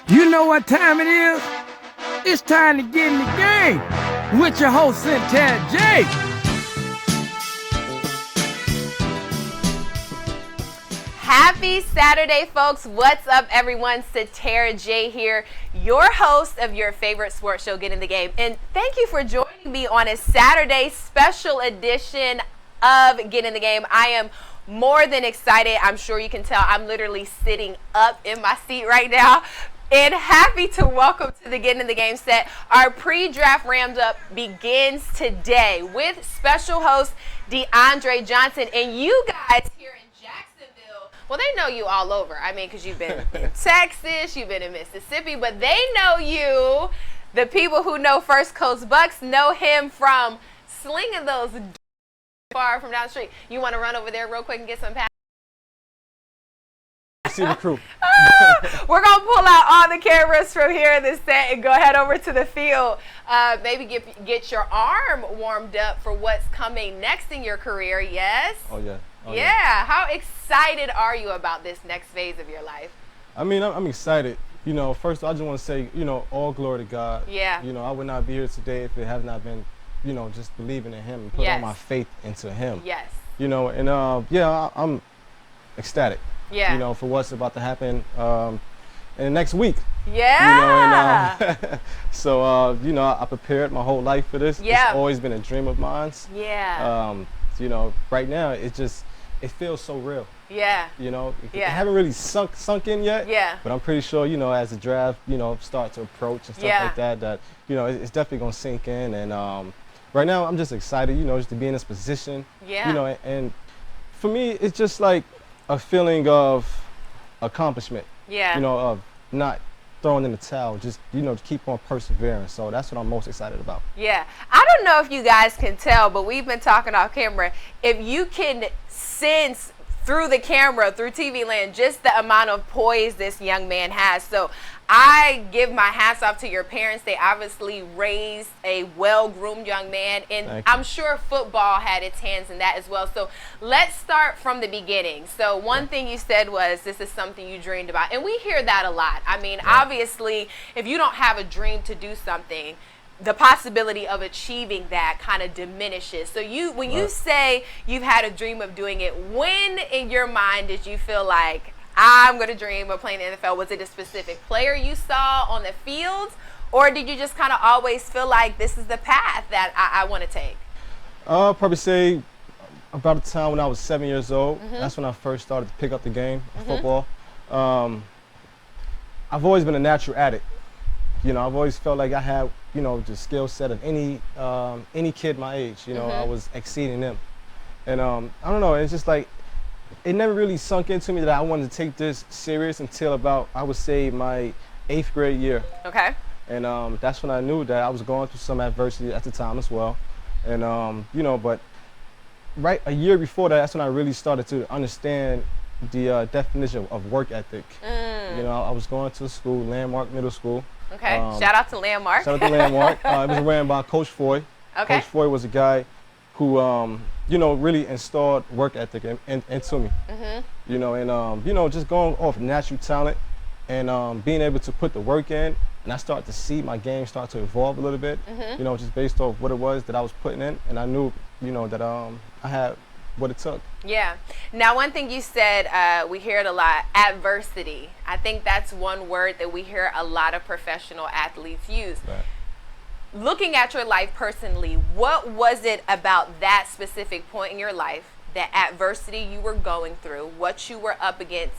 You know what time it is? It's time to get in the game with your host, Cynthia J. Happy Saturday, folks. What's up, everyone? Satara J here, your host of your favorite sports show, Get in the Game. And thank you for joining me on a Saturday special edition of Get in the Game. I am more than excited. I'm sure you can tell I'm literally sitting up in my seat right now. And happy to welcome to the Get in the Game set. Our pre-draft roundup begins today with special host DeAndre Johnson. And you guys here in Jacksonville, well, they know you all over. I mean, because you've been in Texas, you've been in Mississippi, but they know you. The people who know First Coast Bucks know him from slinging those far from down the street. You want to run over there real quick and get some passes? See the crew. We're going to pull out all the cameras from here in the set and go head over to the field. Maybe get your arm warmed up for what's coming next in your career, yes? Oh, yeah. Yeah. How excited are you about this next phase of your life? I mean, I'm excited. You know, first I just want to say, you know, all glory to God. Yeah. You know, I would not be here today if it had not been, you know, just believing in Him and putting all my faith into Him. Yes. You know, and yeah, I'm ecstatic. Yeah. You know, for what's about to happen in the next week. Yeah. You know, and so you know, I prepared my whole life for this. Yeah. It's always been a dream of mine. Yeah. You know, right now it feels so real. Yeah. You know, it Yeah. haven't really sunk in yet. Yeah. But I'm pretty sure, you know, as the draft, you know, start to approach and stuff like that, you know, it's definitely gonna sink in. And right now, I'm just excited, you know, just to be in this position. Yeah. You know, and for me, it's just like a feeling of accomplishment. Yeah. You know, of not throwing in the towel, just, you know, to keep on persevering. So that's what I'm most excited about. Yeah. I don't know if you guys can tell, but we've been talking off camera. If you can sense through the camera, through TV land, just the amount of poise this young man has. So I give my hats off to your parents. They obviously raised a well-groomed young man, and I'm sure football had its hands in that as well. So let's start from the beginning. So one thing you said was this is something you dreamed about, and we hear that a lot. I mean, obviously, if you don't have a dream to do something, the possibility of achieving that kind of diminishes. So when you say you've had a dream of doing it, when in your mind did you feel like, I'm going to dream of playing in the NFL? Was it a specific player you saw on the field, or did you just kind of always feel like this is the path that I want to take? I'll probably say about the time when I was 7 years old. That's when I first started to pick up the game of football. I've always been a natural at it. You know, I've always felt like I had, you know, the skill set of any kid my age. You know, I was exceeding them. And I don't know, it's just like, it never really sunk into me that I wanted to take this serious until about, I would say, my 8th grade year. Okay. And that's when I knew that I was going through some adversity at the time as well. And, you know, but right a year before that, that's when I really started to understand the definition of work ethic. You know, I was going to school, Landmark Middle School. Okay. Shout out to Landmark. Shout out to Landmark. It was ran by Coach Foy. Okay. Coach Foy was a guy who, you know, really installed work ethic into me. You know, and, you know, just going off natural talent and being able to put the work in, and I started to see my game start to evolve a little bit, you know, just based off what it was that I was putting in, and I knew, you know, that I had what it took. Yeah. Now, one thing you said, we hear it a lot, adversity. I think that's one word that we hear a lot of professional athletes use. Right. Looking at your life personally, what was it about that specific point in your life, that adversity you were going through, what you were up against,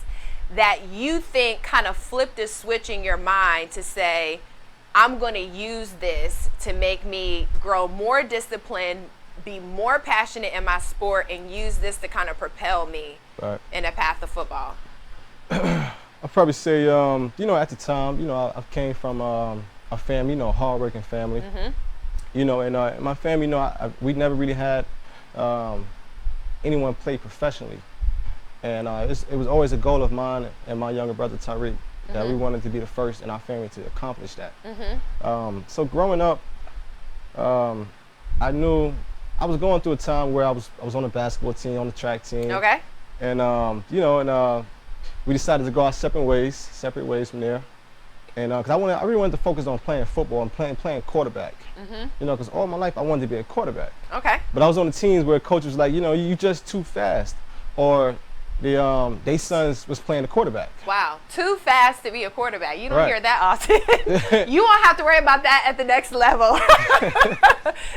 that you think kind of flipped a switch in your mind to say, I'm going to use this to make me grow more disciplined, be more passionate in my sport, and use this to kind of propel me in a path of football? I'll probably say, you know, at the time, you know, I came from a family, you know, hardworking family. You know, and my family, you know, we never really had anyone play professionally. And it was always a goal of mine and my younger brother, Tyreek, that we wanted to be the first in our family to accomplish that. So growing up, I knew I was going through a time where I was on the basketball team, on the track team. Okay. And you know, and we decided to go our separate ways from there. And because I really wanted to focus on playing football and playing quarterback. You know, because all my life I wanted to be a quarterback. Okay. But I was on the teams where coach was like, you know, you just too fast, or they sons was playing the quarterback. Wow, too fast to be a quarterback. You don't Right. hear that often. You won't have to worry about that at the next level.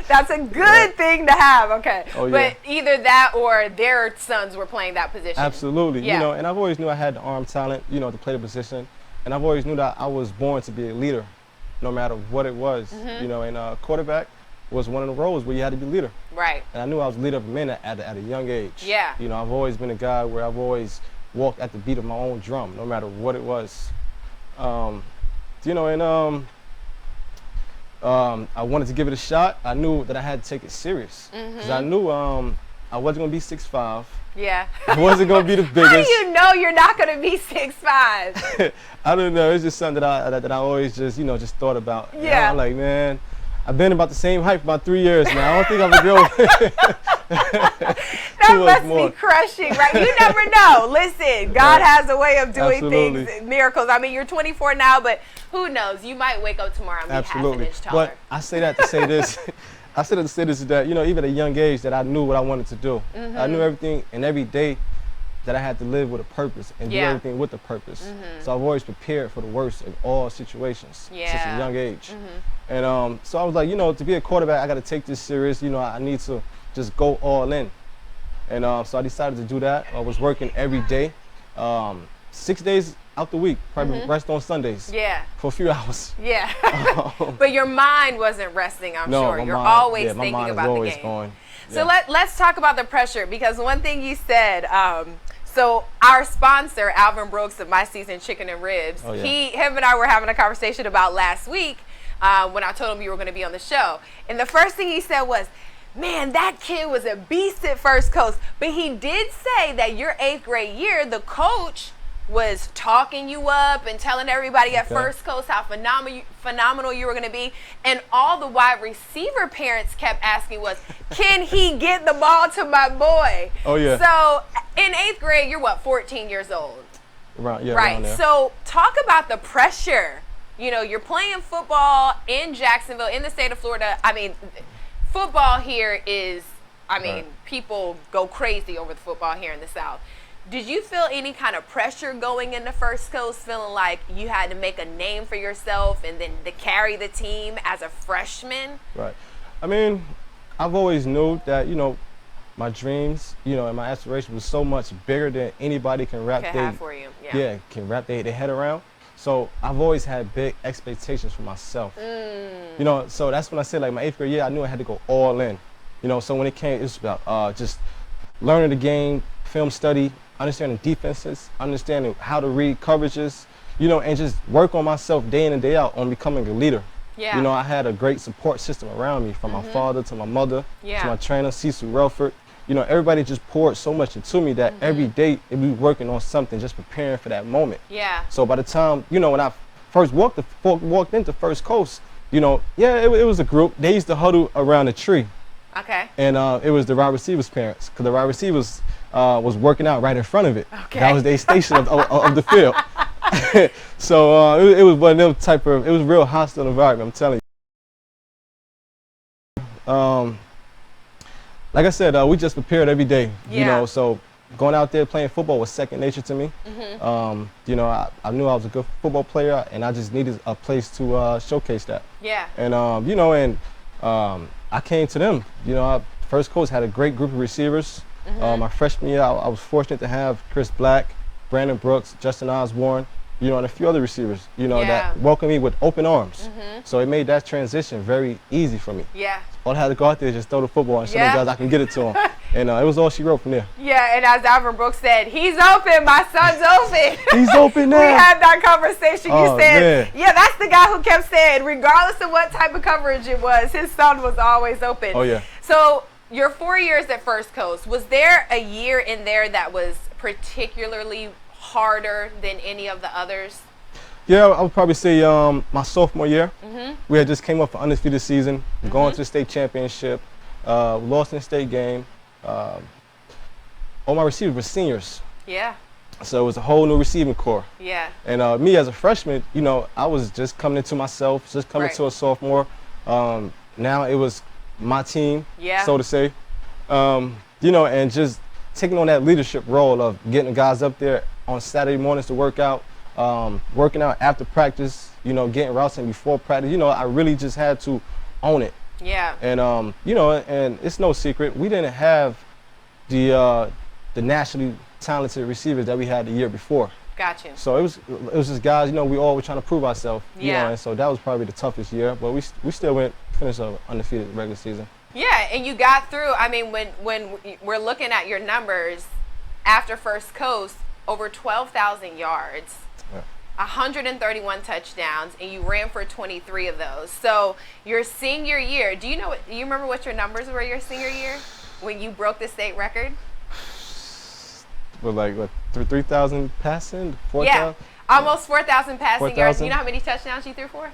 That's a good thing to have. Okay. Oh, yeah. But either that or their sons were playing that position. Absolutely. Yeah. You know, and I've always knew I had the arm talent, you know, to play the position, and I've always knew that I was born to be a leader, no matter what it was. You know, and quarterback was one of the roles where you had to be a leader. Right. And I knew I was a leader of men at a young age. Yeah. You know, I've always been a guy where I've always walked at the beat of my own drum, no matter what it was. You know, and I wanted to give it a shot. I knew that I had to take it serious because I knew I wasn't gonna be 6'5". Yeah. I wasn't gonna be the biggest. How do you know you're not going to be 6'5"? I don't know. It's just something that I always just just thought about. And Yeah. I'm like, man, I've been about the same height for about 3 years now. I don't think I'm gonna go. That must be crushing, right? You never know. Listen, God has a way of doing Absolutely. things, miracles. I mean, you're 24 now, but who knows? You might wake up tomorrow and be half an inch taller. But I say that to say this. I said that to say this is that, even at a young age that I knew what I wanted to do. I knew everything and every day that I had to live with a purpose and do everything with a purpose. So I've always prepared for the worst of all situations since a young age. And so I was like, to be a quarterback, I got to take this serious. I need to just go all in. And so I decided to do that. I was working every day, 6 days out the week, probably rest on Sundays. Yeah. For a few hours. Yeah. But your mind wasn't resting, I'm No, sure. my You're mind, always yeah, my thinking mind about is the always game. going. So Yeah. let's talk about the pressure, because one thing you said, so our sponsor, Alvin Brooks of My Season Chicken and Ribs, Oh, yeah. him and I were having a conversation about last week when I told him you were going to be on the show. And the first thing he said was, man, that kid was a beast at First Coast. But he did say that your 8th grade year, the coach was talking you up and telling everybody at First Coast how phenomenal you were going to be. And all the wide receiver parents kept asking was, can he get the ball to my boy? Oh, yeah. So in 8th grade, you're what, 14 years old? Around Right. there. So talk about the pressure. You're playing football in Jacksonville, in the state of Florida. I mean, football here is, people go crazy over the football here in the South. Did you feel any kind of pressure going into First Coast, feeling like you had to make a name for yourself and then to carry the team as a freshman? Right. I mean, I've always knew that, my dreams, and my aspirations was so much bigger than anybody can wrap For you. Yeah. can wrap their head around. So I've always had big expectations for myself. So that's when I said, like, my 8th grade year, I knew I had to go all in. So when it came, it was about just learning the game, film study, understanding defenses, understanding how to read coverages, and just work on myself day in and day out on becoming a leader. Yeah. I had a great support system around me, from my father to my mother to my trainer, Cecil Relford. Everybody just poured so much into me that every day we were working on something, just preparing for that moment. Yeah. So by the time, when I first walked into First Coast, it was a group. They used to huddle around a tree. Okay. And it was the wide receivers' parents, because the wide receivers was working out right in front of it. Okay. That was their station of the field. So it was one of them it was a real hostile environment, I'm telling you. Like I said, we just prepared every day, so going out there playing football was second nature to me. I knew I was a good football player, and I just needed a place to showcase that. Yeah. And, I came to them. First Coast had a great group of receivers. My freshman year, I was fortunate to have Chris Black, Brandon Brooks, Justin Osborne, and a few other receivers, that welcomed me with open arms. So it made that transition very easy for me. Yeah. All I had to go out there is just throw the football and show the guys I can get it to them. And it was all she wrote from there. Yeah, and as Alvin Brooks said, he's open, my son's open. He's open now. We had that conversation. Oh, You said, man. that's the guy who kept saying, regardless of what type of coverage it was, his son was always open. Oh, yeah. So your 4 years at First Coast, was there a year in there that was particularly harder than any of the others? Yeah, I would probably say my sophomore year. We had just came off an undefeated season, going to the state championship, lost in the state game. all my receivers were seniors. Yeah. So it was a whole new receiving core. Yeah. And me as a freshman, you know, I was just coming into myself, just coming Right. to a sophomore. Now it was my team, Yeah. so to say. You know, and just taking on that leadership role of getting the guys up there on Saturday mornings to work out, working out after practice, you know, getting routes in before practice. You know, I really just had to own it. Yeah. And you know, and it's no secret, we didn't have the nationally talented receivers that we had the year before. Got you. So it was just guys, you know, we all were trying to prove ourselves. You Yeah. know, and so that was probably the toughest year, but we still finished an undefeated regular season. Yeah, and you got through. I mean, when we're looking at your numbers after First Coast, over 12,000 yards, Yeah. 131 touchdowns, and you ran for 23 of those. So your senior year, do you remember what your numbers were your senior year when you broke the state record? But like what, 3,000 passing, 4,000? Yeah, almost 4,000 passing yards. 4,000? You know how many touchdowns you threw for?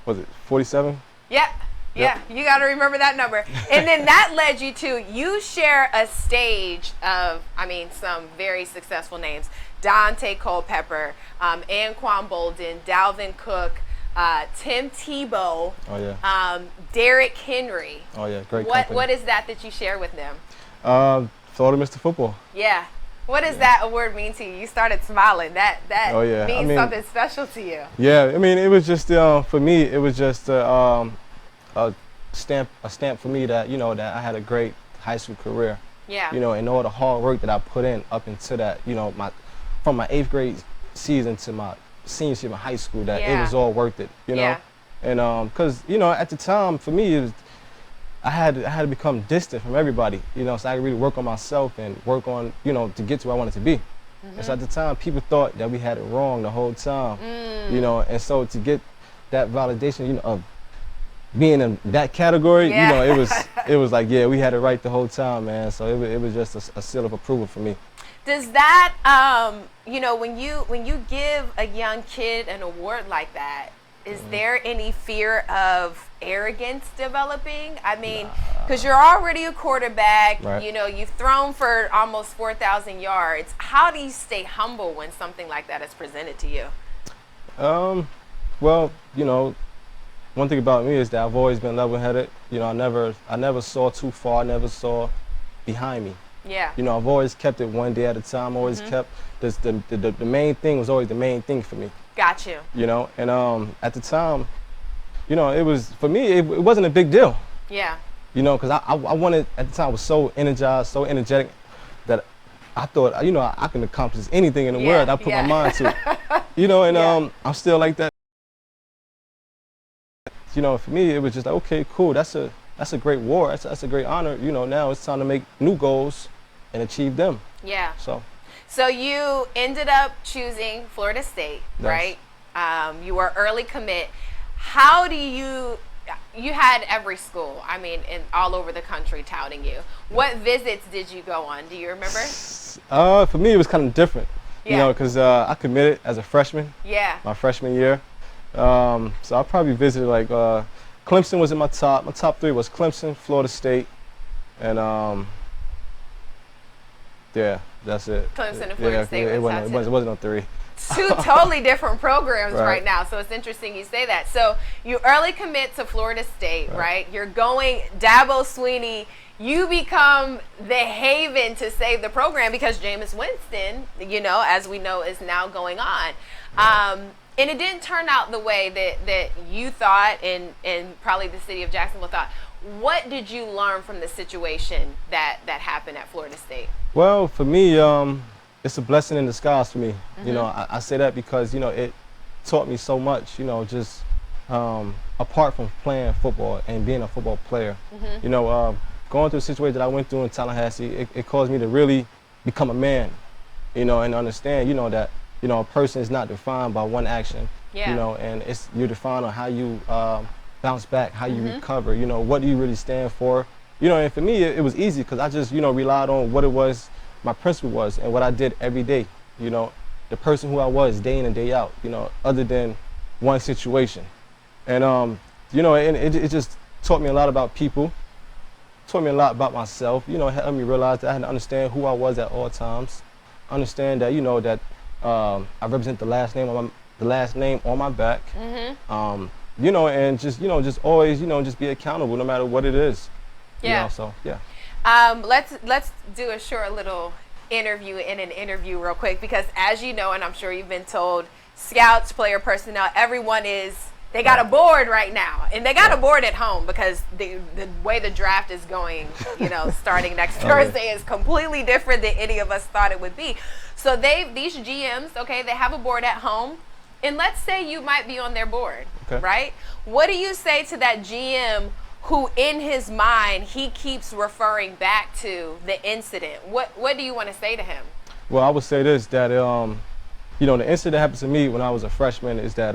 Was it 47? Yeah. Yeah, you got to remember that number. And then that led you share a stage of, I mean, some very successful names. Dante Culpepper, Anquan Bolden, Dalvin Cook, Tim Tebow, Oh yeah. Derrick Henry. Oh yeah, great company. What is that you share with them? Florida Mr. Football. Yeah. What does that award mean to you? You started smiling. That Oh, yeah. means I mean, something special to you. Yeah, I mean, it was just for me, it was just a stamp for me that, you know, that I had a great high school career. Yeah. You know, and all the hard work that I put in up into that, you know, from my 8th grade season to my senior year in high school, that it Yeah. was all worth it, you know. Yeah. And because, you know, at the time for me, it was, I had to become distant from everybody, you know, so I could really work on myself and work on, you know, to get to where I wanted to be. And so at the time, people thought that we had it wrong the whole time, you know, and so to get that validation, you know, of being in that category, Yeah. you know, it was like, yeah, we had it right the whole time, man. So it was just a seal of approval for me. Does that, you know, when you give a young kid an award like that, is there any fear of arrogance developing? I mean, because you're already a quarterback, Right. you know, you've thrown for almost 4,000 yards. How do you stay humble when something like that is presented to you? Well, you know, one thing about me is that I've always been level-headed. You know, I never saw too far. I never saw behind me. Yeah. You know, I've always kept it one day at a time. Always kept this. The main thing was always the main thing for me. Got you. You know, and at the time, you know, it was for me. It wasn't a big deal. Yeah. You know, because I wanted at the time, I was so energized, so energetic that I thought, you know, I can accomplish anything in the Yeah, world I put yeah. my mind to. You know, and Yeah. I'm still like that. You know, for me, it was just like, okay, cool. That's a great war. That's a great honor. You know, now it's time to make new goals and achieve them. Yeah. So you ended up choosing Florida State, Yes. right? You were early commit. How do you had every school, I mean, all over the country touting you. What visits did you go on? Do you remember? for me, it was kind of different. Yeah. You know, because I committed as a freshman, Yeah. my freshman year. So I probably visited like Clemson was in my top. My top 3 was Clemson, Florida State, and yeah, that's it. Clemson and Florida State It was wasn't, top it wasn't on 3. Two totally different programs right. Right. now, so it's interesting you say that. So you early commit to Florida State, right? You're going Dabo Swinney. You become the haven to save the program because Jameis Winston, you know, as we know, is now going on. And it didn't turn out the way that you thought and probably the city of Jacksonville thought. What did you learn from the situation that happened at Florida State? Well, for me, it's a blessing in disguise for me. You know, I say that because, you know, it taught me so much, you know, just apart from playing football and being a football player. You know, going through the situation that I went through in Tallahassee, it caused me to really become a man, you know, and understand, you know, that, you know, a person is not defined by one action, Yeah. you know, and you're defined on how you bounce back, how you recover, you know, what do you really stand for? You know, and for me, it was easy because I just, you know, relied on what it was, my principle was, and what I did every day, you know, the person who I was day in and day out, you know, other than one situation. And, you know, and it just taught me a lot about people, taught me a lot about myself. You know, helped me realize that I had to understand who I was at all times. Understand that, you know, that I represent the last name on my back. You know, and just, you know, just always, you know, just be accountable no matter what it is. Yeah. You know, so yeah. Let's do a short little interview real quick, because as you know, and I'm sure you've been told, scouts, player personnel, everyone they got a board right now, and they got a board at home because the way the draft is going, you know, starting next Thursday is completely different than any of us thought it would be. So these GMs, okay, they have a board at home, and let's say you might be on their board, right? What do you say to that GM who in his mind he keeps referring back to the incident? What do you want to say to him? Well, I would say this, that you know, the incident that happened to me when I was a freshman is that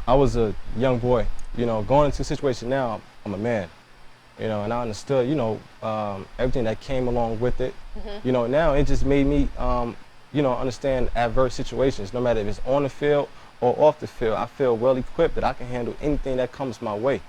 I was a young boy. You know, going into a situation now, I'm a man. You know, and I understood, you know, everything that came along with it. You know, now it just made me, you know, understand adverse situations, no matter if it's on the field or off the field. I feel well equipped that I can handle anything that comes my way.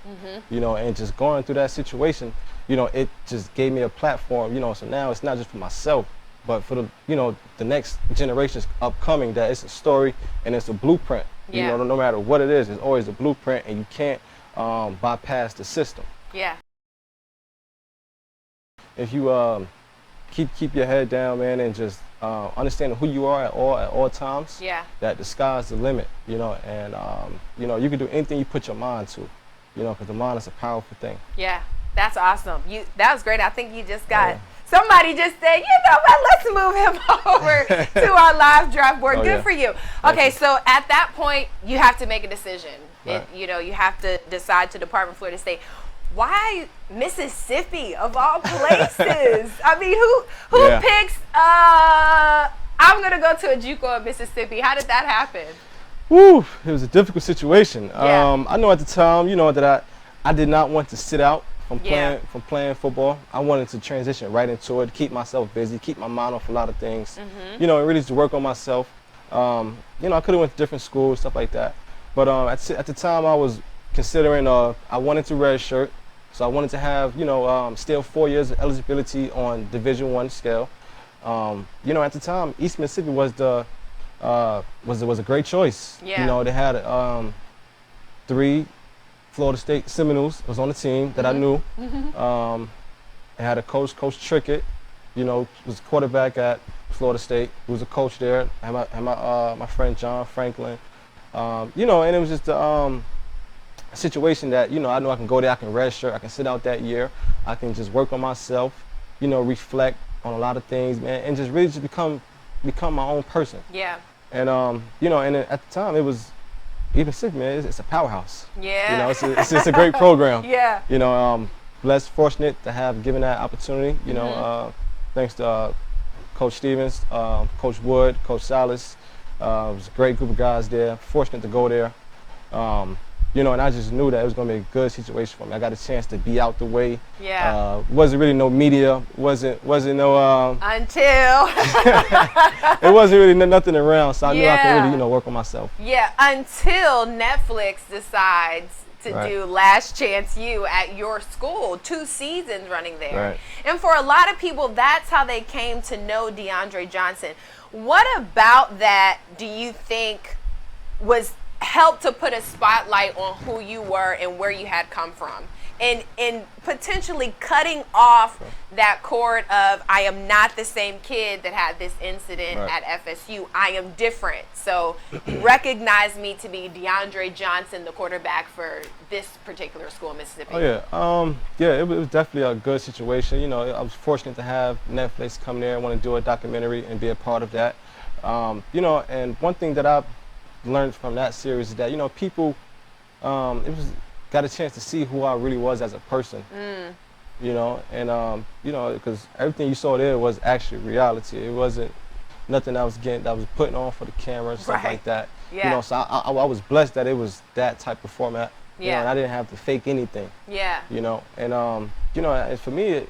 You know, and just going through that situation, you know, it just gave me a platform, you know, so now it's not just for myself, but for the, you know, the next generations upcoming, that it's a story and it's a blueprint. You know, no matter what it is, it's always a blueprint, and you can't bypass the system. Yeah. If you keep your head down, man, and just understanding who you are at all times. Yeah. That the sky's the limit, you know, and you know, you can do anything you put your mind to, you know, because the mind is a powerful thing. Yeah, that's awesome. That was great. I think you just got. Somebody just said, you know what, let's move him over to our live draft board. Good for you. Okay, so at that point, you have to make a decision. You know, you have to decide to depart from Florida State. Why Mississippi, of all places? I mean, who picks, I'm going to go to a JUCO in Mississippi. How did that happen? Woo, it was a difficult situation. I know at the time, you know, that I did not want to sit out from playing football. I wanted to transition right into it, keep myself busy, keep my mind off a lot of things, you know, and really to work on myself. You know, I could have went to different schools, stuff like that. But at the time, I was considering, I wanted to redshirt, so I wanted to have, you know, still 4 years of eligibility on Division I scale. You know, at the time, East Mississippi was a great choice. You know, they had 3 Florida State Seminoles was on the team that I knew. They had a coach, Coach Trickett, you know, was quarterback at Florida State, who was a coach there. I had my friend John Franklin. You know, and it was just a situation that, you know, I know I can go there, I can redshirt, I can sit out that year, I can just work on myself, you know, reflect on a lot of things, man, and just really just become my own person. Yeah. And you know, and at the time it was, even sick, man, it's a powerhouse. Yeah. You know, it's a great program. Yeah. You know, blessed, fortunate to have given that opportunity. You know, thanks to Coach Stevens, Coach Wood, Coach Salas. It was a great group of guys there. Fortunate to go there. You know, and I just knew that it was going to be a good situation for me. I got a chance to be out the way. Yeah. Wasn't really no media. Wasn't no. Until. It wasn't really nothing around, so I knew I could really, you know, work on myself. Yeah. Until Netflix decides to do Last Chance U at your school, 2 seasons running there. Right. And for a lot of people, that's how they came to know DeAndre Johnson. What about that do you think was helped to put a spotlight on who you were and where you had come from, and potentially cutting off that cord of, I am not the same kid that had this incident at FSU. I am different. So recognize me to be DeAndre Johnson, the quarterback for this particular school in Mississippi. Oh yeah, it was definitely a good situation. You know, I was fortunate to have Netflix come there and want to do a documentary and be a part of that. You know, and one thing that I learned from that series is that, you know, people got a chance to see who I really was as a person. You know, and you know, because everything you saw there was actually reality. It wasn't nothing that was putting on for the camera and stuff like that. You know, so I was blessed that it was that type of format. You know, and I didn't have to fake anything. You know, and you know, and for me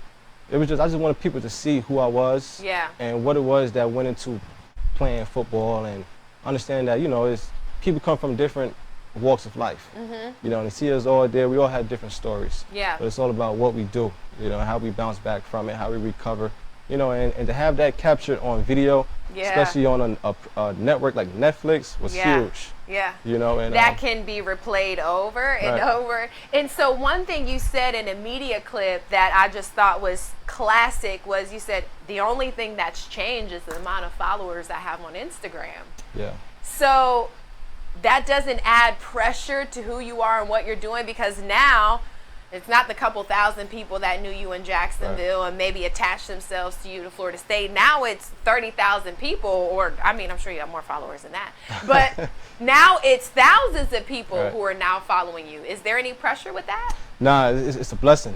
it was just, I just wanted people to see who I was. And what it was that went into playing football, and understand that, you know, people come from different walks of life. You know, and you see us all there. We all have different stories. Yeah. But it's all about what we do. You know, how we bounce back from it, how we recover. You know, and to have that captured on video, especially on a network like Netflix, was huge. Yeah. You know, and that can be replayed over and over. And so one thing you said in a media clip that I just thought was classic was you said the only thing that's changed is the amount of followers I have on Instagram. Yeah. So that doesn't add pressure to who you are and what you're doing, because now it's not the couple thousand people that knew you in Jacksonville and maybe attached themselves to you to Florida State. Now it's 30,000 people, or I mean, I'm sure you have more followers than that. But now it's thousands of people who are now following you. Is there any pressure with that? Nah, it's a blessing.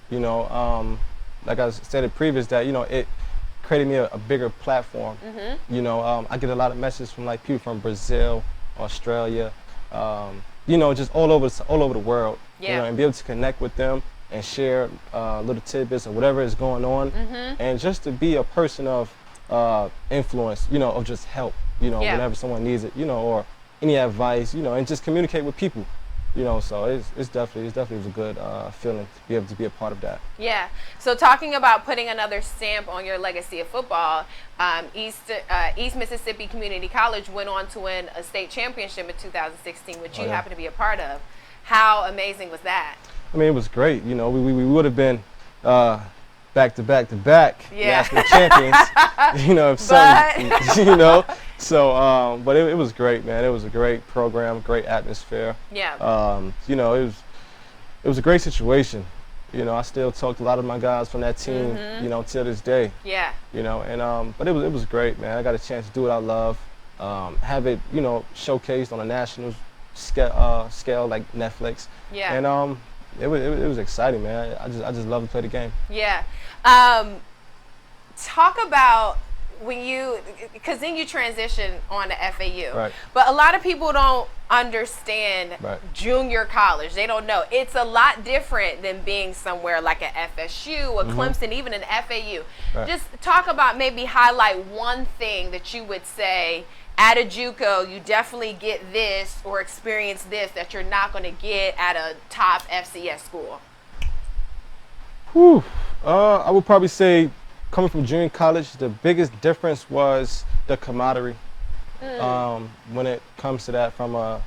You know, like I stated previous, that, you know, it created me a bigger platform. You know, I get a lot of messages from like people from Brazil, Australia, you know, just all over the world. You know, and be able to connect with them and share little tidbits or whatever is going on, and just to be a person of influence, you know, of just help, you know, whenever someone needs it, you know, or any advice, you know, and just communicate with people, you know. So it's definitely was a good feeling to be able to be a part of that. Yeah. So talking about putting another stamp on your legacy of football, East Mississippi Community College went on to win a state championship in 2016, which you happen to be a part of. How amazing was that? I mean, it was great. You know, we would have been back to back national champions. You know, if something, you know. So, but it was great, man. It was a great program, great atmosphere. Yeah. You know, it was a great situation. You know, I still talk to a lot of my guys from that team. You know, till this day. Yeah. You know, and but it was great, man. I got a chance to do what I love, have it, you know, showcased on a national scale like Netflix. Yeah. And it was exciting, man. I just love to play the game. Yeah. Talk about when you, because then you transition on to FAU. Right. But a lot of people don't understand junior college. They don't know. It's a lot different than being somewhere like a FSU, a Clemson, even an FAU. Just talk about, maybe highlight one thing that you would say at a JUCO, you definitely get this or experience this that you're not going to get at a top FCS school. Whew. I would probably say, coming from junior college, the biggest difference was the camaraderie. When it comes to that, from a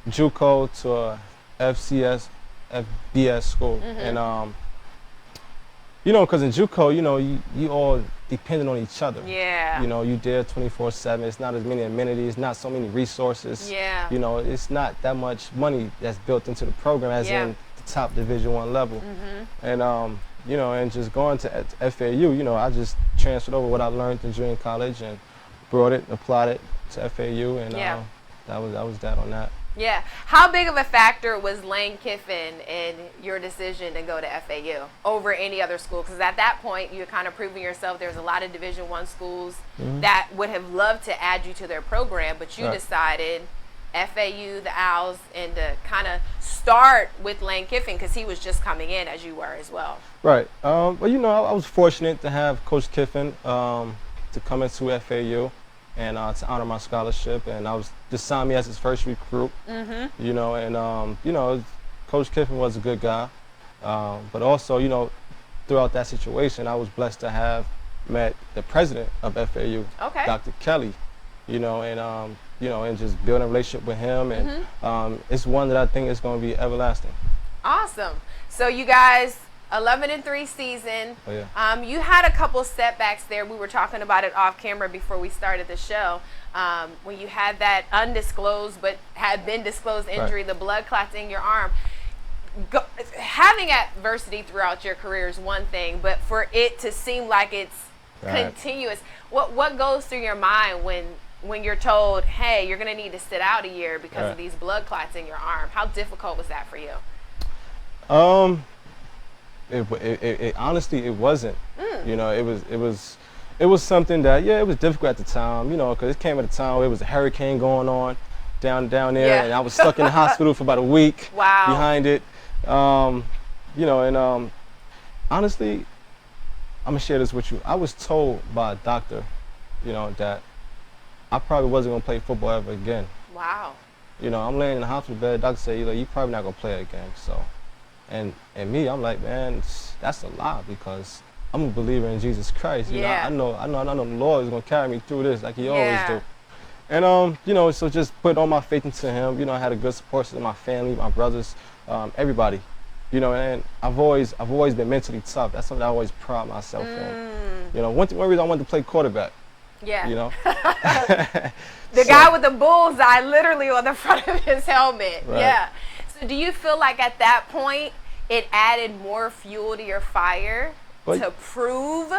JUCO to a FCS, FBS school. And you know, because in JUCO, you know, you all dependent on each other. Yeah. You know, you there 24/7. It's not as many amenities, not so many resources. Yeah. You know, it's not that much money that's built into the program as in the top Division I level. And you know, and just going to FAU, you know, I just transferred over what I learned in junior college and brought it, applied it to FAU, and that was that on that. Yeah. How big of a factor was Lane Kiffin in your decision to go to FAU over any other school? Because at that point, you're kind of proving yourself. There's a lot of Division I schools that would have loved to add you to their program, but you decided FAU, the Owls, and to kind of start with Lane Kiffin because he was just coming in as you were as well. Right. Well, you know, I was fortunate to have Coach Kiffin to come into FAU and to honor my scholarship, and I was just signed me as his first recruit. You know, and you know, Coach Kiffin was a good guy, but also, you know, throughout that situation, I was blessed to have met the president of FAU, Dr. Kelly. You know, and just building a relationship with him, and it's one that I think is going to be everlasting. Awesome. So you guys, 11-3 season. Oh, yeah. You had a couple setbacks there. We were talking about it off camera before we started the show. When you had that undisclosed but had been disclosed injury, the blood clots in your arm. Having adversity throughout your career is one thing, but for it to seem like it's continuous, what goes through your mind when you're told, hey, you're going to need to sit out a year because of these blood clots in your arm? How difficult was that for you? It honestly, it wasn't. You know, it was something that, it was difficult at the time, you know, because it came at a time where it was a hurricane going on down there, and I was stuck in the hospital for about a week behind it. You know, and honestly, I'm going to share this with you. I was told by a doctor, you know, that I probably wasn't going to play football ever again. Wow. You know, I'm laying in the hospital bed. Doctor said, you probably not gonna play again. So, and me, I'm like, man, that's a lie because I'm a believer in Jesus Christ. You Yeah. know, I know the Lord is gonna carry me through this like He always Yeah. do. And you know, so just put all my faith into Him. You know, I had a good support system, my family, my brothers, everybody. You know, and I've always been mentally tough. That's something I always pride myself in. You know, one reason I wanted to play quarterback. Yeah. You know, The guy with the bullseye literally on the front of his helmet. Right. Yeah. So do you feel like at that point it added more fuel to your fire Well, to prove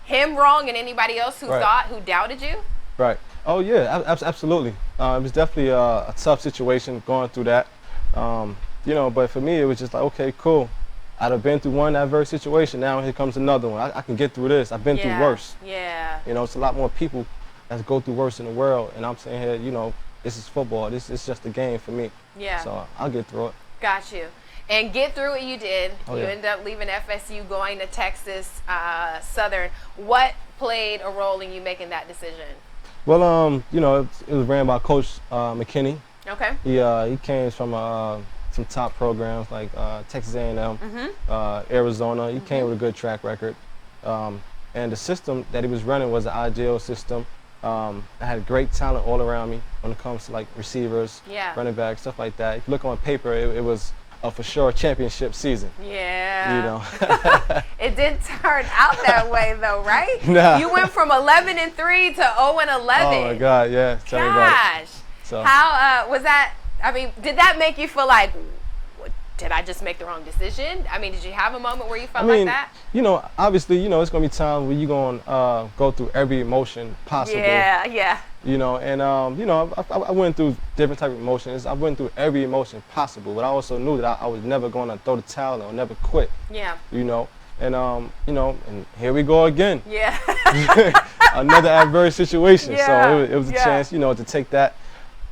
him wrong and anybody else who Right. who doubted you? Right. Oh yeah, absolutely. It was definitely a tough situation going through that. You know, but for me, it was just like, okay, cool. I'd have been through one adverse situation. Now here comes another one. I can get through this. I've been through worse. Yeah. You know, it's a lot more people that go through worse in the world. And I'm saying here, you know, this is football. This is just a game for me. Yeah. So I'll get through it. Got you. And get through it you did. Oh, You yeah. ended up leaving FSU, going to Texas Southern. What played a role in you making that decision? Well, you know, it was ran by Coach McKinney. Okay. He came from some top programs like Texas A&M, Arizona. He came with a good track record. And the system that he was running was an ideal system. I had great talent all around me when it comes to like receivers, Yeah. running backs, stuff like that. If you look on paper, it was a for sure championship season. Yeah. You know. It didn't turn out that way though, right? Nah. You went from 11-3 to 0-11. Oh my God, yeah. Tell me about it. Gosh. So How was that? I mean, did that make you feel like, did I just make the wrong decision? I mean, did you have a moment where you felt like that? you know, obviously, you know, it's gonna be times where you're gonna go through every emotion possible. Yeah, yeah. You know, and you know, I went through different type of emotions. I went through every emotion possible, but I also knew that I was never gonna throw the towel or never quit. Yeah. You know, and you know, and here we go again. Yeah. Another adverse situation. Yeah, So it was a yeah. chance, you know, to take that,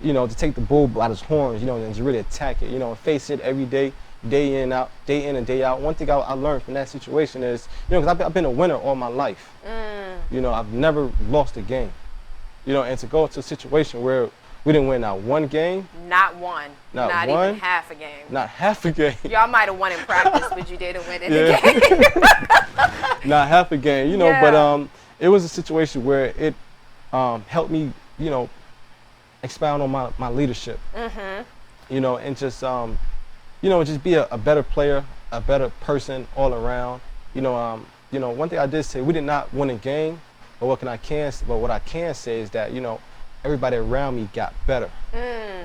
you know, to take the bull by his horns, you know, and to really attack it, you know, and face it every day, day in and day out. One thing I learned from that situation is, you know, because I've been a winner all my life. You know, I've never lost a game. You know, and to go into a situation where we didn't win not one game, Not one. Not Not one? even half a game. not half a game, Y'all might have won in practice, but you didn't win in Yeah. the game. not half a game, you know, Yeah. but it was a situation where it helped me, you know, expound on my leadership. You know, and just you know, just be a better player, a better person all around. You know, one thing I did say, we did not win a game, but what I can say is that, you know, everybody around me got better.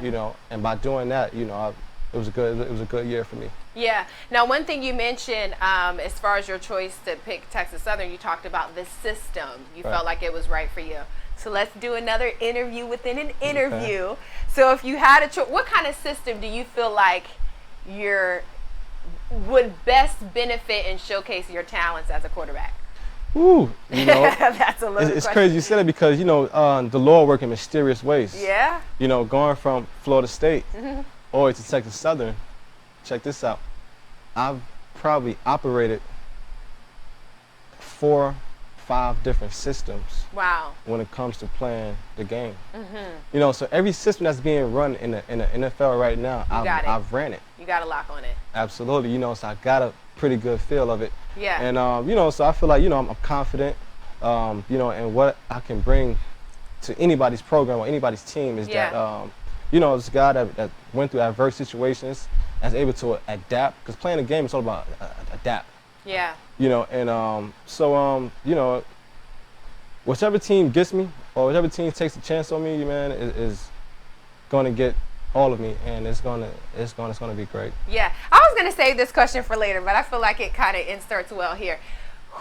You know, and by doing that, you know, it was a good year for me. Yeah. Now, one thing you mentioned, as far as your choice to pick Texas Southern, you talked about the system. You Right. felt like it was right for you. So let's do another interview within an interview. So if you had a choice, what kind of system do you feel like would best benefit and showcase your talents as a quarterback? Ooh, you know, That's a little it's crazy you said it because, you know, the Lord work in mysterious ways. Yeah. You know, going from Florida State all the way to Texas Southern, check this out. I've probably operated 4, 5 different systems Wow. when it comes to playing the game. You know, so every system that's being run in the NFL right now, got it. I've ran it. You got a lock on it. Absolutely. You know, so I got a pretty good feel of it. Yeah. And you know, so I feel like, you know, I'm confident, you know, and what I can bring to anybody's program or anybody's team is Yeah. that, you know, this guy that went through adverse situations, that's able to adapt, because playing a game is all about adapt. Yeah. You know, and so you know, whichever team gets me or whichever team takes a chance on me, man, is going to get all of me, and it's gonna be great. Yeah. I was gonna save this question for later, but I feel like it kind of inserts well here.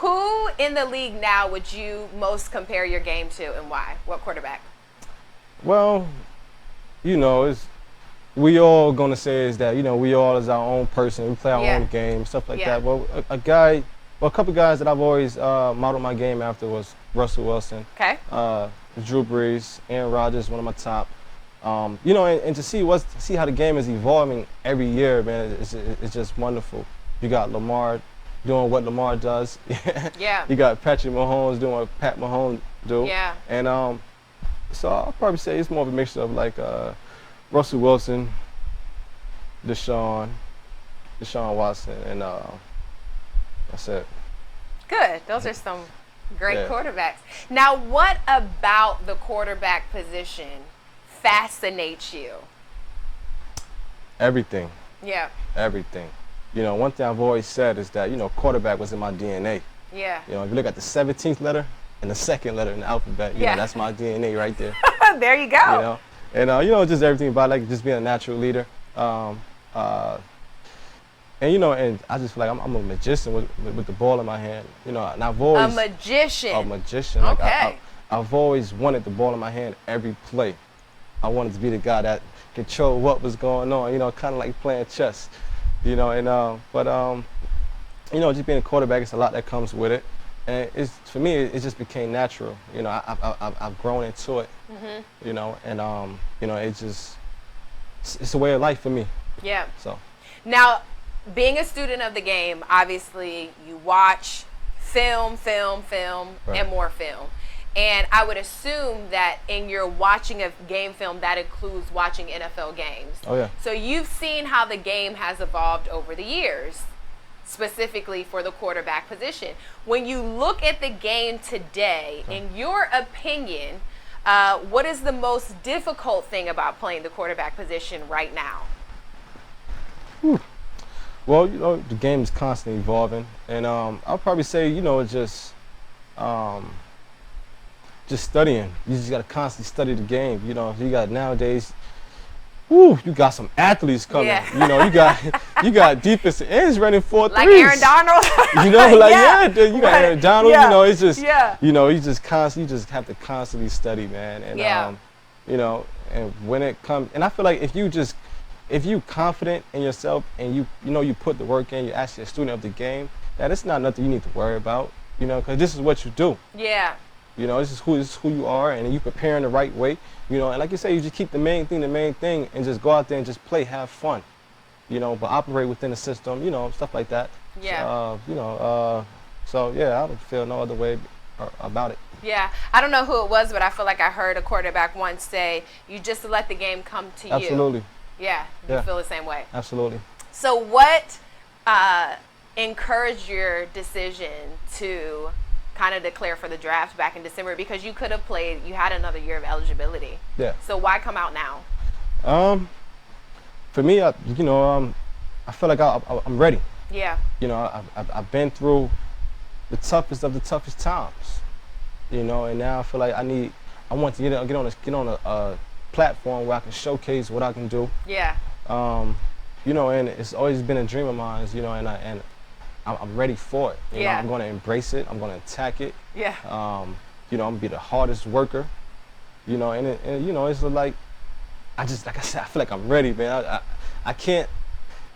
Who in the league now would you most compare your game to, and why? What quarterback? Well, you know, we all gonna say is that, you know, we all is our own person. We play our Yeah. own game, stuff like Yeah. that. Well, a couple guys that I've always modeled my game after was Russell Wilson, Okay. Drew Brees, Aaron Rodgers, one of my top. You know, and to see how the game is evolving every year, man, it's just wonderful. You got Lamar doing what Lamar does. Yeah. You got Patrick Mahomes doing what Pat Mahomes do. Yeah. And so I'll probably say it's more of a mixture of like Russell Wilson, Deshaun Watson, and that's it. Good. Those are some great Yeah. quarterbacks. Now, what about the quarterback position fascinates you? Everything. Yeah. Everything. You know, one thing I've always said is that, you know, quarterback was in my DNA. Yeah. You know, if you look at the 17th letter and the second letter in the alphabet, you Yeah. know, that's my DNA right there. There you go. You know, and you know, just everything about like just being a natural leader. And you know, and I just feel like I'm a magician with the ball in my hand. You know, and I've always A magician. a magician. Like Okay. I've always wanted the ball in my hand every play. I wanted to be the guy that controlled what was going on. You know, kind of like playing chess. You know, and you know, just being a quarterback, it's a lot that comes with it. And it's for me, it just became natural. You know, I've grown into it. Mm-hmm. You know, and you know, it's a way of life for me. Yeah. So. Now, being a student of the game, obviously you watch film, Right. and more film. And I would assume that in your watching of game film, that includes watching NFL games. Oh yeah. So you've seen how the game has evolved over the years, specifically for the quarterback position. When you look at the game today, in your opinion, what is the most difficult thing about playing the quarterback position right now? Well, you know, the game is constantly evolving, and I'll probably say, you know, it's just studying. You just gotta constantly study the game. You know, you got nowadays. Woo, you got some athletes coming. Yeah. You know, you got defensive ends running 4 Like threes. Aaron Donald? You know, like Yeah. you got Right. Aaron Donald. Yeah. You know, it's just Yeah. you know, you just have to constantly study, man. And Yeah. you know, and when it comes, and I feel like if you confident in yourself and you know you put the work in, you're actually a student of the game, that it's not nothing you need to worry about. You know, because this is what you do. Yeah. You know, this is who you are, and you preparing the right way. You know, and like you say, you just keep the main thing, and just go out there and just play, have fun. You know, but operate within the system. You know, stuff like that. Yeah. You know, so yeah, I don't feel no other way about it. Yeah. I don't know who it was, but I feel like I heard a quarterback once say, you just let the game come to you. Absolutely. Yeah. You Yeah. feel the same way. Absolutely. So what encouraged your decision to kind of declare for the draft back in December? Because you could have played, you had another year of eligibility. Yeah. So why come out now? For me, I feel like I'm ready. Yeah. You know, I've been through the toughest of the toughest times. You know, and now I feel like I want to get on a platform where I can showcase what I can do. Yeah. You know, and it's always been a dream of mine. You know, and I'm ready for it. You know, I'm going to embrace it. I'm going to attack it. Yeah. You know, I'm gonna be the hardest worker. You know, and you know, it's like I said, I feel like I'm ready, man. I can't,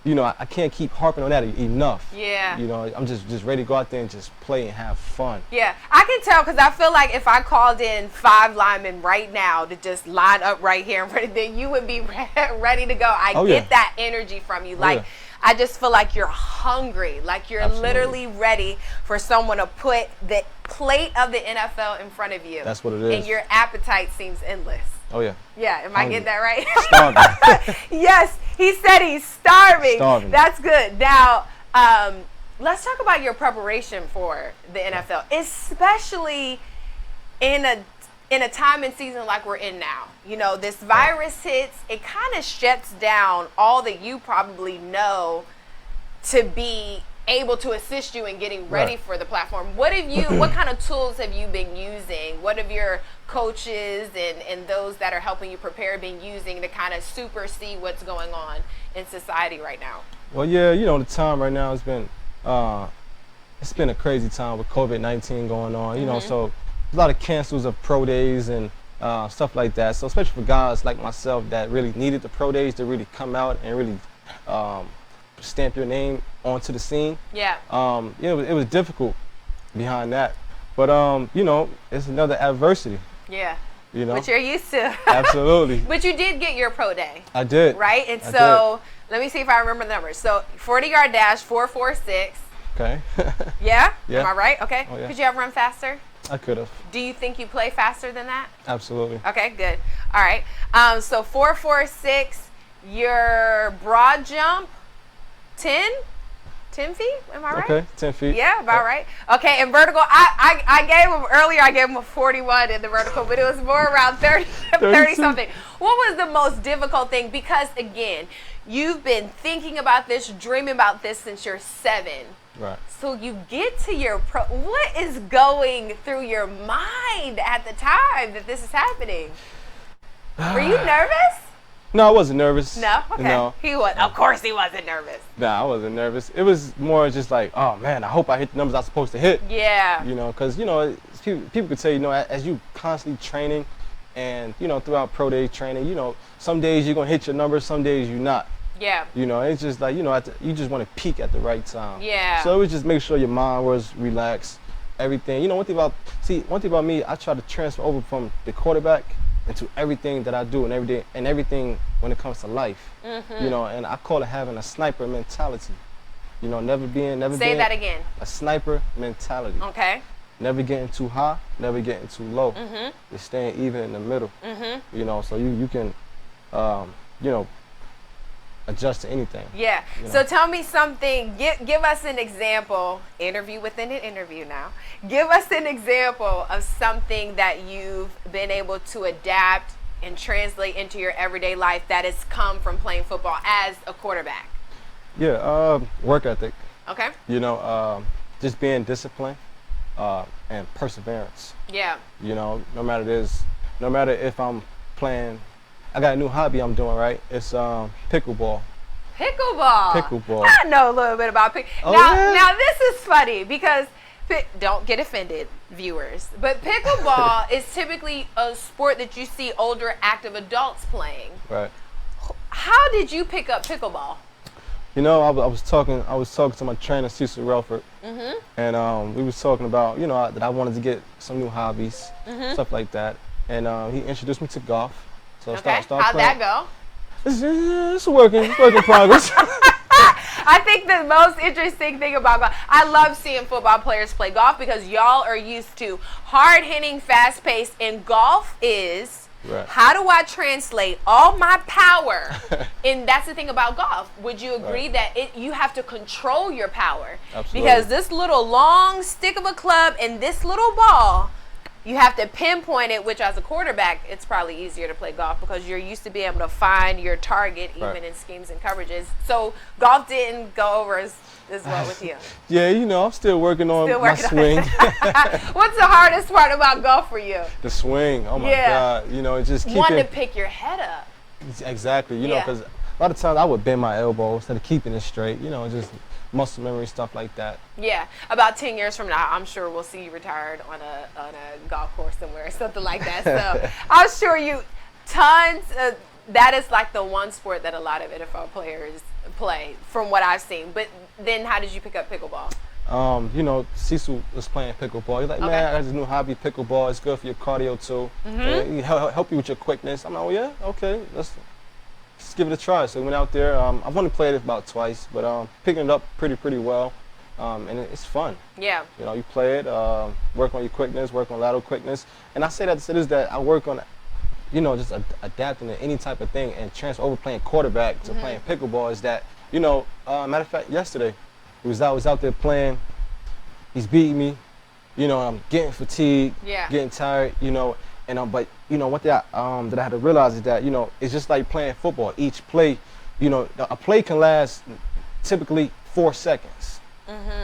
you know, I can't keep harping on that enough. Yeah. You know, I'm just ready to go out there and just play and have fun. Yeah, I can tell because I feel like if I called in 5 linemen right now to just line up right here, then you would be ready to go. I get that energy from you. Like, I just feel like you're hungry. Like you're literally ready for someone to put the plate of the NFL in front of you. That's what it is. And your appetite seems endless. Oh yeah. Yeah, am I getting that right? Starving. Yes, he said he's starving. Starving. That's good. Now, let's talk about your preparation for the NFL, especially in a time and season like we're in now. You know, this virus hits, it kind of shuts down all that you probably know to be able to assist you in getting ready for the platform. What kind of tools have you been using? What have your coaches and those that are helping you prepare been using to kind of supersede what's going on in society right now? Well, yeah, you know, the time right now has been it's been a crazy time with COVID-19 going on. You know, so a lot of cancels of pro days and stuff like that. So especially for guys like myself that really needed the pro days to really come out and really stamp your name onto the scene. Yeah. It was difficult behind that, but you know, it's another adversity. Yeah. You know, Which you're used to. Absolutely. But you did get your pro day. I did. Right? And so let me see if I remember the numbers. So 40-yard dash, 4.46. Okay. Yeah? Yeah. Am I right? Okay. Oh, yeah. Could you ever run faster? I could have. Do you think you play faster than that? Absolutely. Okay, good. All right. So 4.46, your broad jump, 10 feet, am I right? Okay, 10 feet. Yeah, about right. Okay, and vertical, I gave him earlier, I gave him a 41 in the vertical, but it was more around 30 something. What was the most difficult thing? Because again, you've been thinking about this, dreaming about this since you're 7. Right. So you get to your what is going through your mind at the time that this is happening? Were you nervous? No, I wasn't nervous. No? Okay. No. He was. Of course he wasn't nervous. Nah, I wasn't nervous. It was more just like, oh man, I hope I hit the numbers I'm supposed to hit. Yeah. You know, because, you know, people could say, you know, as you constantly training and, you know, throughout pro day training, you know, some days you're going to hit your numbers, some days you're not. Yeah. You know, it's just like, you know, you just want to peak at the right time. Yeah. So it was just make sure your mind was relaxed, everything. You know, one thing about me, I try to transfer over from the quarterback into everything that I do and everything when it comes to life. You know, and I call it having a sniper mentality. You know, Say that again. A sniper mentality. Okay. Never getting too high, never getting too low. Just staying even in the middle. You know, so you can, you know, adjust to anything. Yeah. You know? So tell me something. Give us an example. Interview within an interview now. Give us an example of something that you've been able to adapt and translate into your everyday life that has come from playing football as a quarterback. Yeah. Work ethic. Okay. You know, just being disciplined and perseverance. Yeah. You know, no matter if I'm playing. I got a new hobby I'm doing, right? It's pickleball. Pickleball. I know a little bit about pickleball. Oh, now this is funny because don't get offended, viewers, but pickleball is typically a sport that you see older active adults playing. Right. How did you pick up pickleball? You know, I was talking to my trainer, Cecil Relford, and we was talking about, you know, that I wanted to get some new hobbies, stuff like that, and he introduced me to golf. So Okay. start How'd playing. that go? It's a work in progress. I think the most interesting thing about golf, I love seeing football players play golf because y'all are used to hard-hitting, fast-paced, and golf is Right. how do I translate all my power? And that's the thing about golf. Would you agree that you have to control your power? Absolutely. Because this little long stick of a club and this little ball, you have to pinpoint it, which as a quarterback, it's probably easier to play golf because you're used to being able to find your target even in schemes and coverages. So golf didn't go over as well with you. Yeah, you know, I'm still working on my swing. What's the hardest part about golf for you? The swing. Oh my God. You know, it just keeping. Wanting to pick your head up. Exactly. You know, because a lot of times I would bend my elbow instead of keeping it straight. You know, just muscle memory, stuff like that. Yeah, about 10 years from now, I'm sure we'll see you retired on a golf course somewhere or something like that. So I'm sure you that is like the one sport that a lot of NFL players play from what I've seen. But then how did you pick up pickleball? You know, Cecil was playing pickleball. He's like, man, I got this new hobby, pickleball. It's good for your cardio too. And it help you with your quickness. I'm like, oh yeah, okay, let's give it a try. So we went out there. I've only played it about twice, but picking it up pretty well, and it's fun. Yeah. You know, you play it, work on your quickness, work on lateral quickness, and I say that to say this, that I work on, you know, just adapting to any type of thing and transfer over playing quarterback to playing pickleball. Is that, you know, matter of fact, yesterday, he was out there playing. He's beating me. You know, I'm getting fatigued, getting tired. You know. And but you know what that I had to realize is that, you know, it's just like playing football. Each play, you know, a play can last typically 4 seconds.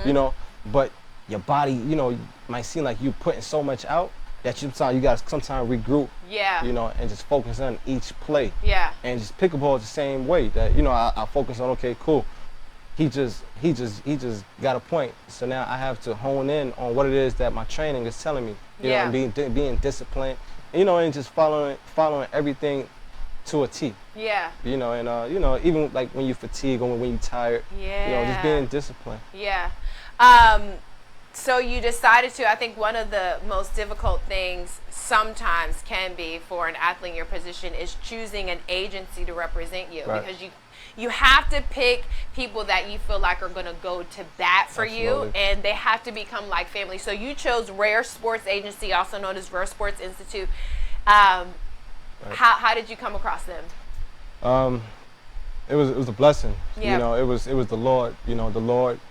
You know, but your body, you know, might seem like you putting so much out that you got to sometimes regroup. Yeah. You know, and just focus on each play. Yeah. And just pickleball is the same way. That, you know, I focus on, okay, cool. He just got a point. So now I have to hone in on what it is that my training is telling me. You know, and being disciplined. You know, and just following everything to a T. Yeah. You know, and you know, even like when you fatigue or when you tired. Yeah. You know, just being disciplined. Yeah. So you decided to. I think one of the most difficult things sometimes can be for an athlete in your position is choosing an agency to represent you, because you have to pick people that you feel like are going to go to bat for you, Absolutely. and they have to become like family. So you chose Rare Sports Agency, also known as Rare Sports Institute. How did you come across them? It was a blessing. Yeah. You know, it was the Lord. You know, the Lord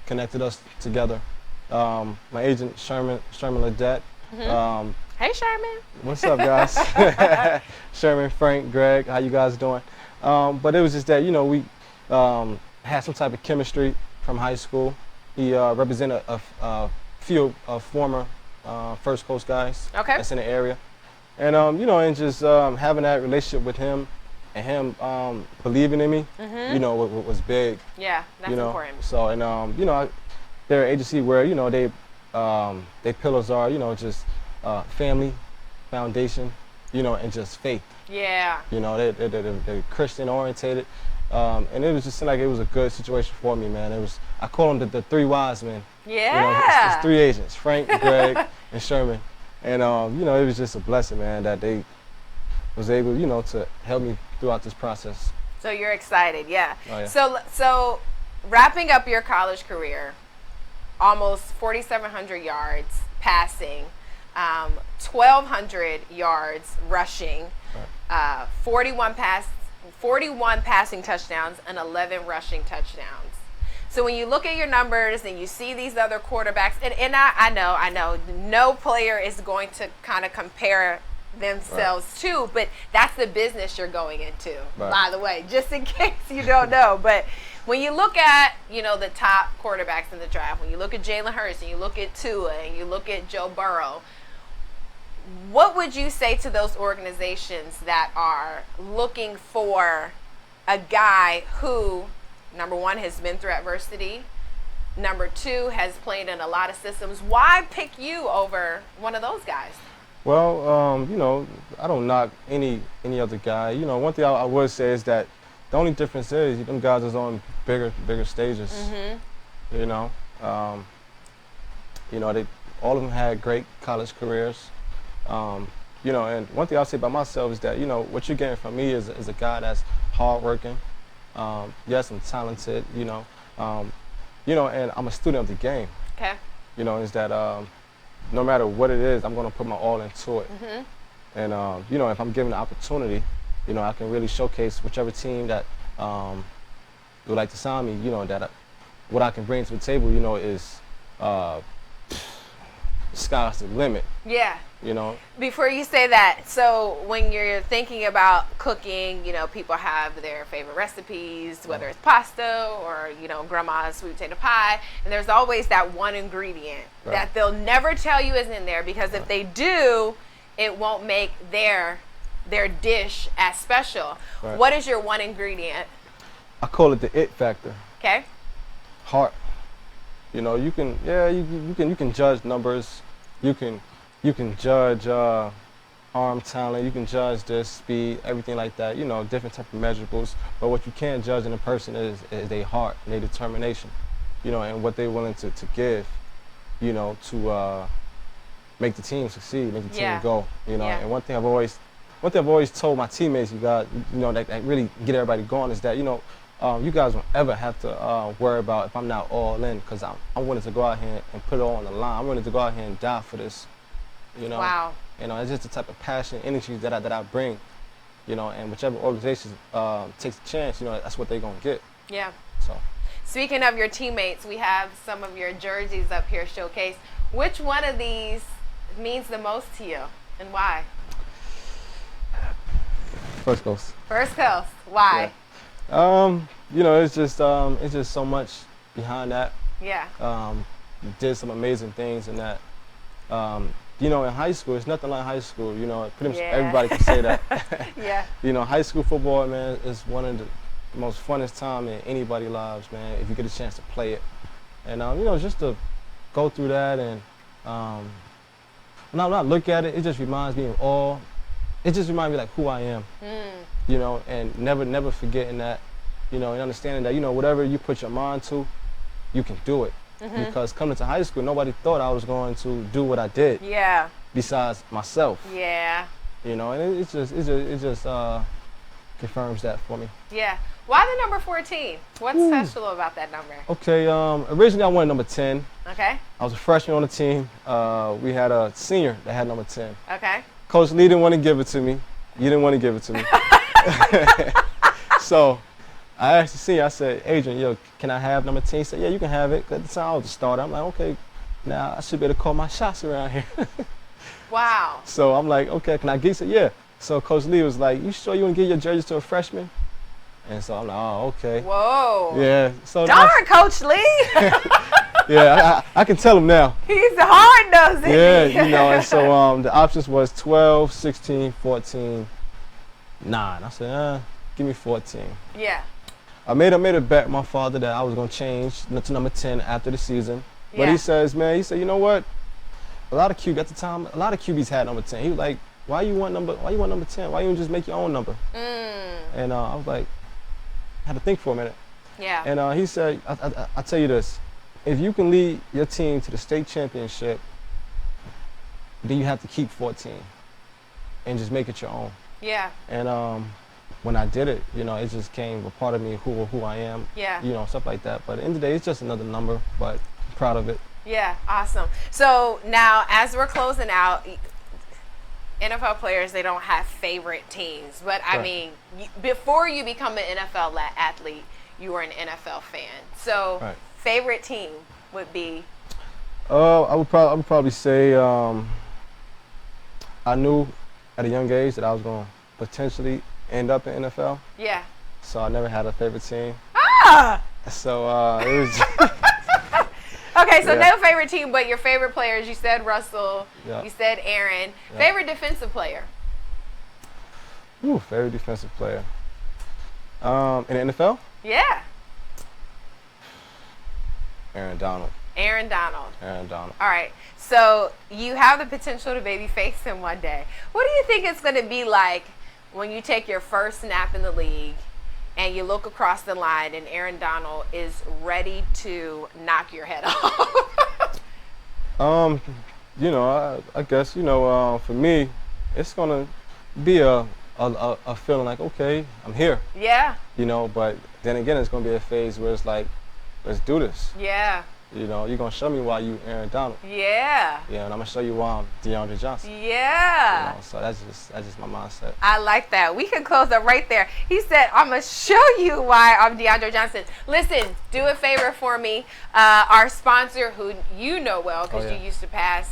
connected us together. My agent Sherman Ledette. Hey, Sherman. What's up, guys? Sherman, Frank, Greg, how you guys doing? But it was just that, you know, we had some type of chemistry from high school. He represented a few former First Coast guys that's in the area. And, you know, and just having that relationship with him and him believing in me, you know, was big. Yeah, that's you know? important. So, and, you know, they're an agency where, you know, they pillars are, you know, just family, foundation, you know, and just faith. Yeah. You know, they're Christian orientated. And it was just like it was a good situation for me, man. I call them the three wise men. Yeah. You know, it's 3 agents, Frank, Greg, and Sherman. And, you know, it was just a blessing, man, that they was able, you know, to help me throughout this process. So you're excited, yeah. Oh, yeah. So wrapping up your college career, almost 4,700 yards passing, 1,200 yards rushing, 41 passing touchdowns, and 11 rushing touchdowns. So when you look at your numbers and you see these other quarterbacks, and I know, no player is going to kind of compare themselves to, but that's the business you're going into, by the way, just in case you don't know. But when you look at, you know, the top quarterbacks in the draft, when you look at Jalen Hurts and you look at Tua and you look at Joe Burrow, what would you say to those organizations that are looking for a guy who, number one, has been through adversity, number two, has played in a lot of systems? Why pick you over one of those guys? Well, you know, I don't knock any other guy. You know, one thing I would say is that the only difference is them guys is on bigger stages. You know, they all of them had great college careers. You know, and one thing I'll say about myself is that, you know, what you're getting from me is a guy that's hardworking. Yes, I'm talented. You know, and I'm a student of the game. Okay. You know, is that no matter what it is, I'm gonna put my all into it. And you know, if I'm given the opportunity, you know, I can really showcase whichever team that would like to sign me. You know, that what I can bring to the table, you know, is sky's the limit. Yeah. You know. Before you say that, so when you're thinking about cooking, you know, people have their favorite recipes, whether it's pasta or, you know, grandma's sweet potato pie, and there's always that one ingredient that they'll never tell you is in there, because if they do, it won't make their dish as special. What is your one ingredient? I call it the it factor. Okay. Heart. You know, you can you can judge numbers, you can judge arm talent, you can judge their speed, everything like that, you know, different type of measurables. But what you can't judge in a person is their heart and their determination, you know, and what they're willing to give, you know, to make the team succeed, make the team go, you know. And one thing I've always told my teammates, you know, that really get everybody going, is that, you know, you guys don't ever have to worry about if I'm not all in, because I'm willing to go out here and put it all on the line. I'm willing to go out here and die for this. You know, wow. You know, it's just the type of passion, energy that I bring, you know, and whichever organization takes a chance, you know, that's what they're gonna get. Yeah. So. Speaking of your teammates, we have some of your jerseys up here showcased. Which one of these means the most to you, and why? First Coast. First Coast. Why? Yeah. You know, it's just so much behind that. Yeah. Did some amazing things in that. You know, in high school, it's nothing like high school. You know, pretty much everybody can say that. Yeah. You know, high school football, man, is one of the most funnest time in anybody's lives, man, if you get a chance to play it. And, you know, just to go through that, and when I look at it, it just reminds me of it just reminds me like who I am. You know, and never forgetting that, you know, and understanding that, you know, whatever you put your mind to, you can do it. Because coming to high school, nobody thought I was going to do what I did. Yeah. Besides myself. Yeah. You know, and it just confirms that for me. Yeah. Why the number 14? What's special about that number? Okay, originally I wanted number 10. Okay. I was a freshman on the team. We had a senior that had number 10. Okay. Coach Lee didn't want to give it to me. You didn't want to give it to me. So I asked the senior, I said, Adrian, yo, can I have number 10? He said, yeah, you can have it. At the time I was a starter. I'm like, okay, now I should be able to call my shots around here. Wow. So I'm like, okay, can I get it? Yeah. So Coach Lee was like, you sure you want to give your jerseys to a freshman? And so I'm like, oh, okay. Whoa. Yeah. So darn, Coach Lee. yeah, I can tell him now. He's hard-nosed. Yeah, you know, and so the options was 12, 16, 14, 9. I said, give me 14. Yeah. I made a bet with my father that I was going to change to number 10 after the season. But he says, man, he said, you know what? A lot of QBs had number 10. He was like, why you want number 10? Why you just make your own number? And I was like, I had to think for a minute. Yeah. And he said, I tell you this, if you can lead your team to the state championship, then you have to keep 14 and just make it your own. Yeah. And when I did it, you know, it just came a part of me, who I am. Yeah. You know, stuff like that. But at the end of the day, it's just another number, but I'm proud of it. Yeah, awesome. So now, as we're closing out, NFL players, they don't have favorite teams. But, I mean, before you become an NFL athlete, you were an NFL fan. So, favorite team would be? I would probably say I knew at a young age that I was going to potentially end up in NFL. Yeah. So I never had a favorite team. Ah! So it was... Okay, so no favorite team, but your favorite players, you said Russell, you said Aaron. Favorite defensive player? Ooh, favorite defensive player. In the NFL? Yeah. Aaron Donald. Aaron Donald. Aaron Donald. All right. So you have the potential to baby face him one day. What do you think it's going to be like when you take your first snap in the league and you look across the line and Aaron Donald is ready to knock your head off? You know, I guess, you know, for me, it's going to be a feeling like, okay, I'm here. Yeah. You know, but then again, it's going to be a phase where it's like, let's do this. Yeah. You know, you're going to show me why you Aaron Donald. Yeah. Yeah, and I'm going to show you why I'm DeAndre Johnson. Yeah. You know, so that's just my mindset. I like that. We can close up right there. He said, I'm going to show you why I'm DeAndre Johnson. Listen, do a favor for me. Our sponsor, who you know well because you used to pass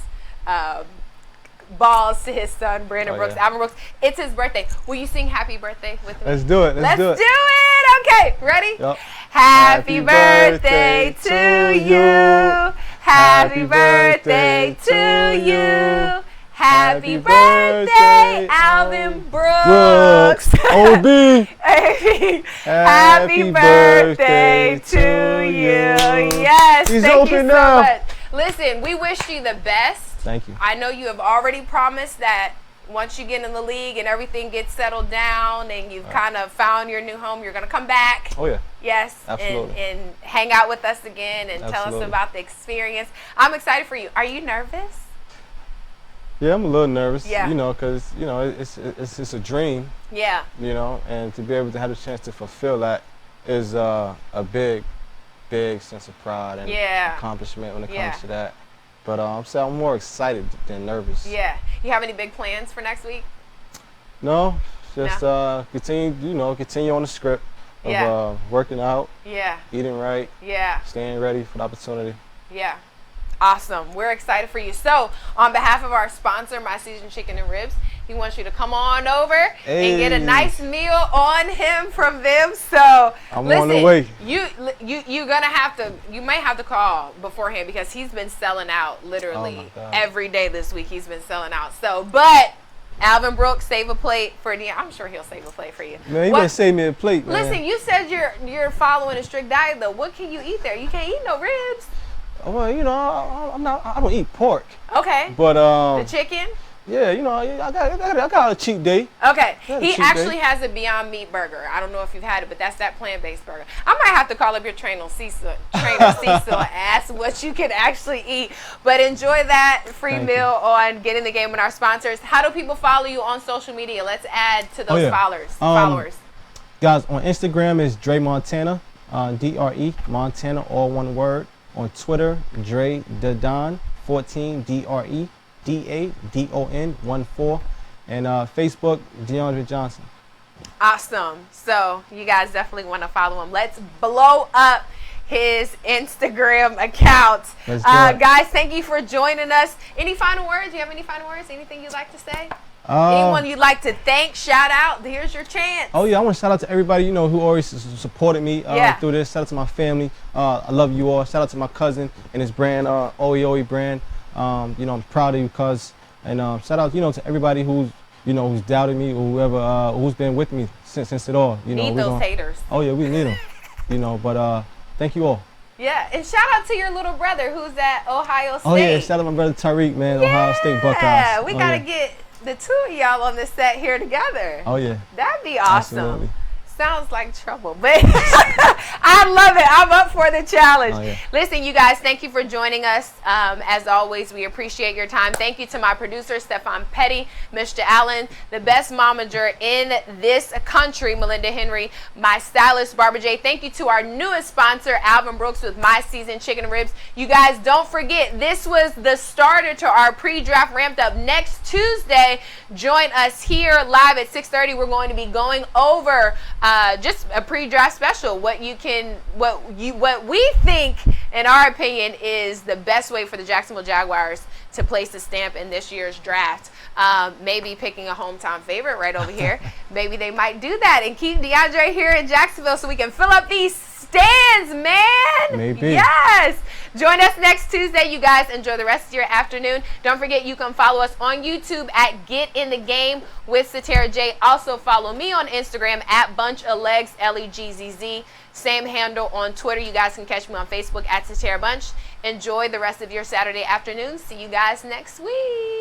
balls to his son, Brandon Brooks, Alvin Brooks. It's his birthday. Will you sing happy birthday with me? Let's do it. Let's do it. Okay, ready? Yep. Happy birthday to you. Happy birthday to you. Happy birthday, Alvin Brooks. OB. Happy birthday to you. Yes, He's thank you so open now. much. Listen, we wish you the best. Thank you. I know you have already promised that once you get in the league and everything gets settled down and you've kind of found your new home, you're going to come back. Oh, yeah. Yes. Absolutely. And hang out with us again and tell us about the experience. I'm excited for you. Are you nervous? Yeah, I'm a little nervous. Yeah. You know, because, you know, it's a dream. Yeah. You know, and to be able to have the chance to fulfill that is a big sense of pride and accomplishment when it comes to that. But I'm more excited than nervous. Yeah. You have any big plans for next week? No, just continue on the script of working out, eating right, staying ready for the opportunity. Yeah. Awesome. We're excited for you. So, on behalf of our sponsor, My Seasoned Chicken and Ribs, he wants you to come on over and get a nice meal on him from them. So, I'm on the way. You're gonna have to. You might have to call beforehand because he's been selling out literally every day this week. He's been selling out. So, but Alvin Brooks, save a plate for Deon. I'm sure he'll save a plate for you. Man, you better save me a plate, man. Listen, you said you're following a strict diet though. What can you eat there? You can't eat no ribs. Well, you know, I don't eat pork. Okay. But the chicken. Yeah, you know, I got a cheat day. Okay. He actually has a Beyond Meat burger. I don't know if you've had it, but that's that plant-based burger. I might have to call up your trainer Cecil, and ask what you can actually eat. But enjoy that free meal on Getting the Game with our sponsors. How do people follow you on social media? Let's add to those followers. Guys, on Instagram is Dre Montana, DRE Montana, all one word. On Twitter, Dre Dadon 14, DRE DADON 14, and Facebook, DeAndre Johnson. Awesome. So you guys definitely want to follow him. Let's blow up his Instagram account. Guys, thank you for joining us. Any final words? Do you have any final words? Anything you'd like to say? Anyone you'd like to thank, shout out? Here's your chance. Oh yeah, I want to shout out to everybody, you know, who always supported me through this. Shout out to my family. I love you all. Shout out to my cousin and his brand, OE brand. You know, I'm proud of you, cuz. And shout out, you know, to everybody who's doubted me, or whoever who's been with me since it all. You know, need those haters. Oh yeah, we need them. You know, but thank you all. Yeah, and shout out to your little brother who's at Ohio State. Oh yeah, shout out to my brother Tariq, man, Ohio State Buckeyes. Yeah, we gotta get the two of y'all on the set here together. Oh yeah. That'd be awesome. Absolutely. Sounds like trouble, but I love it. I'm up for the challenge. Oh, yeah. Listen, you guys, thank you for joining us. As always, we appreciate your time. Thank you to my producer, Stefan Petty, Mr. Allen, the best momager in this country, Melinda Henry, my stylist, Barbara J. Thank you to our newest sponsor, Alvin Brooks, with My Seasoned Chicken and Ribs. You guys, don't forget, this was the starter to our pre-draft ramped up. Next Tuesday, join us here live at 6:30. We're going to be going over just a pre-draft special. What we think, in our opinion, is the best way for the Jacksonville Jaguars to place a stamp in this year's draft. Maybe picking a hometown favorite right over here. Maybe they might do that and keep DeAndre here in Jacksonville so we can fill up these stands, man. Maybe. Yes. Join us next Tuesday, you guys. Enjoy the rest of your afternoon. Don't forget, you can follow us on YouTube at Get in the Game with Satara J. Also follow me on Instagram at Bunch of Legs, LEGZZ. Same handle on Twitter. You guys can catch me on Facebook at Satara Bunch. Enjoy the rest of your Saturday afternoon. See you guys next week.